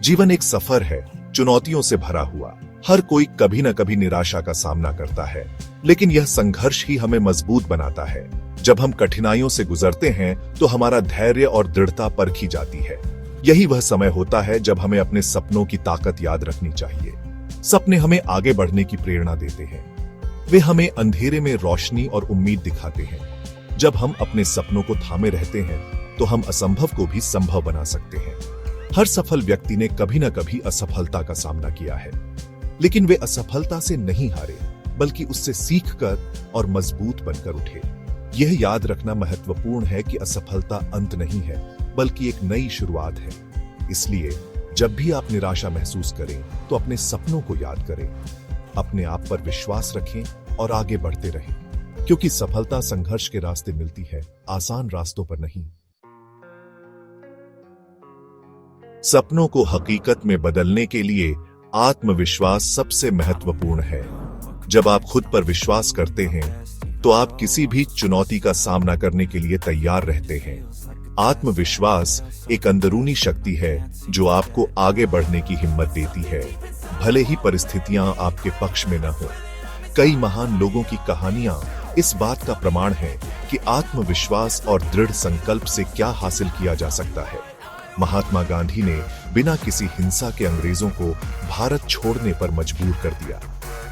जीवन एक सफर है, चुनौतियों से भरा हुआ। हर कोई कभी न कभी निराशा का सामना करता है, लेकिन यह संघर्ष ही हमें मजबूत बनाता है। जब हम कठिनाइयों से गुजरते हैं तो हमारा धैर्य और दृढ़ता परखी जाती है। यही वह समय होता है जब हमें अपने सपनों की ताकत याद रखनी चाहिए। सपने हमें आगे बढ़ने की प्रेरणा देते हैं। वे हमें अंधेरे में रोशनी और उम्मीद दिखाते हैं। जब हम अपने सपनों को थामे रहते हैं तो हम असंभव को भी संभव बना सकते हैं। हर सफल व्यक्ति ने कभी न कभी असफलता का सामना किया है, लेकिन वे असफलता से नहीं हारे, बल्कि उससे सीखकर और मजबूत बनकर उठे। यह याद रखना महत्वपूर्ण है कि असफलता अंत नहीं है, बल्कि एक नई शुरुआत है। इसलिए जब भी आप निराशा महसूस करें तो अपने सपनों को याद करें, अपने आप पर विश्वास रखें और आगे बढ़ते रहें, क्योंकि सफलता संघर्ष के रास्ते मिलती है, आसान रास्तों पर नहीं। सपनों को हकीकत में बदलने के लिए आत्मविश्वास सबसे महत्वपूर्ण है। जब आप खुद पर विश्वास करते हैं तो आप किसी भी चुनौती का सामना करने के लिए तैयार रहते हैं। आत्मविश्वास एक अंदरूनी शक्ति है जो आपको आगे बढ़ने की हिम्मत देती है, भले ही परिस्थितियां आपके पक्ष में न हो। कई महान लोगों की कहानियां इस बात का प्रमाण है कि आत्मविश्वास और दृढ़ संकल्प से क्या हासिल किया जा सकता है। महात्मा गांधी ने बिना किसी हिंसा के अंग्रेजों को भारत छोड़ने पर मजबूर कर दिया।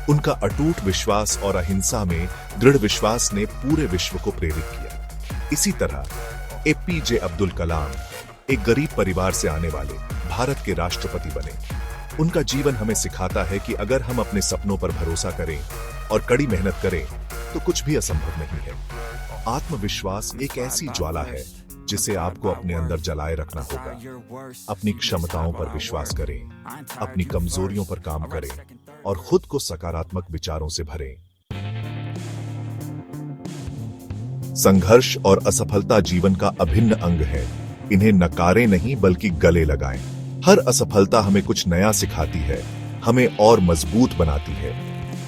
उनका अटूट विश्वास और अहिंसा में दृढ़ विश्वास ने पूरे विश्व को प्रेरित किया। इसी तरह एपीजे अब्दुल कलाम एक गरीब परिवार से आने वाले भारत के राष्ट्रपति बने। उनका जीवन हमें सिखाता है कि अगर हम अपने सपनों पर भरोसा करें और कड़ी मेहनत करें तो कुछ भी असंभव नहीं है। आत्मविश्वास एक ऐसी ज्वाला है जिसे आपको अपने अंदर जलाए रखना होगा। अपनी क्षमताओं पर विश्वास करें, अपनी कमजोरियों पर काम करें और खुद को सकारात्मक विचारों से भरें। संघर्ष और असफलता जीवन का अभिन्न अंग है। इन्हें नकारें नहीं बल्कि गले लगाएं। हर असफलता हमें कुछ नया सिखाती है, हमें और मजबूत बनाती है।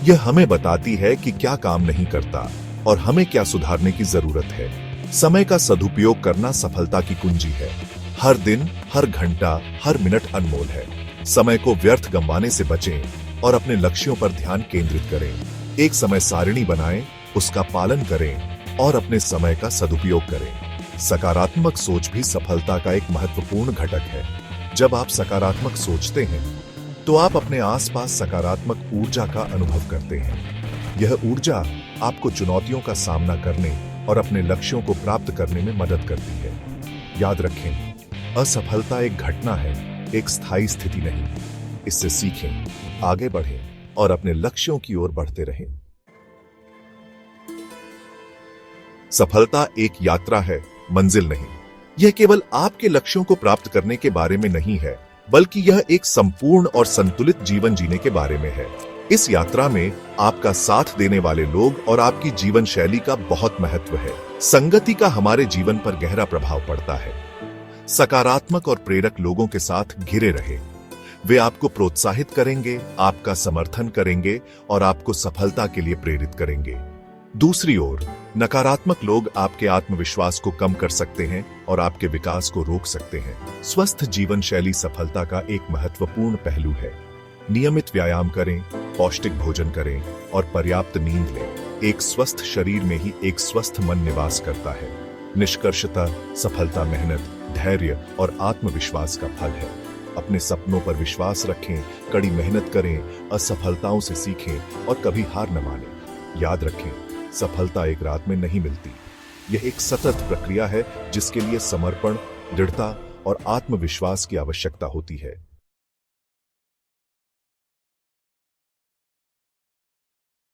यह हमें बताती है कि क्या काम नहीं करता और हमें क्या सुधारने की जरूरत है। समय का सदुपयोग करना सफलता की कुंजी है। हर दिन, हर घंटा, हर मिनट अनमोल है। समय को व्यर्थ गंवाने से बचें और अपने लक्ष्यों पर ध्यान केंद्रित करें। एक समय सारिणी बनाएं, उसका पालन करें और अपने समय का सदुपयोग करें। सकारात्मक सोच भी सफलता का एक महत्वपूर्ण घटक है। जब आप सकारात्मक सोचते हैं तो आप अपने आसपास सकारात्मक ऊर्जा का अनुभव करते हैं। यह ऊर्जा आपको चुनौतियों का सामना करने और अपने लक्ष्यों को प्राप्त करने में मदद करती है। याद रखें, असफलता एक घटना है, एक स्थायी स्थिति नहीं। इससे सीखें, आगे बढ़ें और अपने लक्ष्यों की ओर बढ़ते रहें। सफलता एक यात्रा है, मंजिल नहीं। यह केवल आपके लक्ष्यों को प्राप्त करने के बारे में नहीं है, बल्कि यह एक संपूर्ण और संतुलित जीवन जीने के बारे में है। इस यात्रा में आपका साथ देने वाले लोग और आपकी जीवन शैली का बहुत महत्व है। संगति का हमारे जीवन पर गहरा प्रभाव पड़ता है। सकारात्मक और प्रेरक लोगों के साथ घिरे रहे। वे आपको प्रोत्साहित करेंगे, आपका समर्थन करेंगे और आपको सफलता के लिए प्रेरित करेंगे। दूसरी ओर, नकारात्मक लोग आपके आत्मविश्वास को कम कर सकते हैं और आपके विकास को रोक सकते हैं। स्वस्थ जीवन शैली सफलता का एक महत्वपूर्ण पहलू है। नियमित व्यायाम करें, पौष्टिक भोजन करें और पर्याप्त नींद लें। एक स्वस्थ शरीर में ही एक स्वस्थ मन निवास करता है। निष्कर्षतः सफलता मेहनत, धैर्य और आत्मविश्वास का फल है। अपने सपनों पर विश्वास रखें, कड़ी मेहनत करें, असफलताओं से सीखें और कभी हार न मानें। याद रखें, सफलता एक रात में नहीं मिलती। यह एक सतत प्रक्रिया है जिसके लिए समर्पण, दृढ़ता और आत्मविश्वास की आवश्यकता होती है।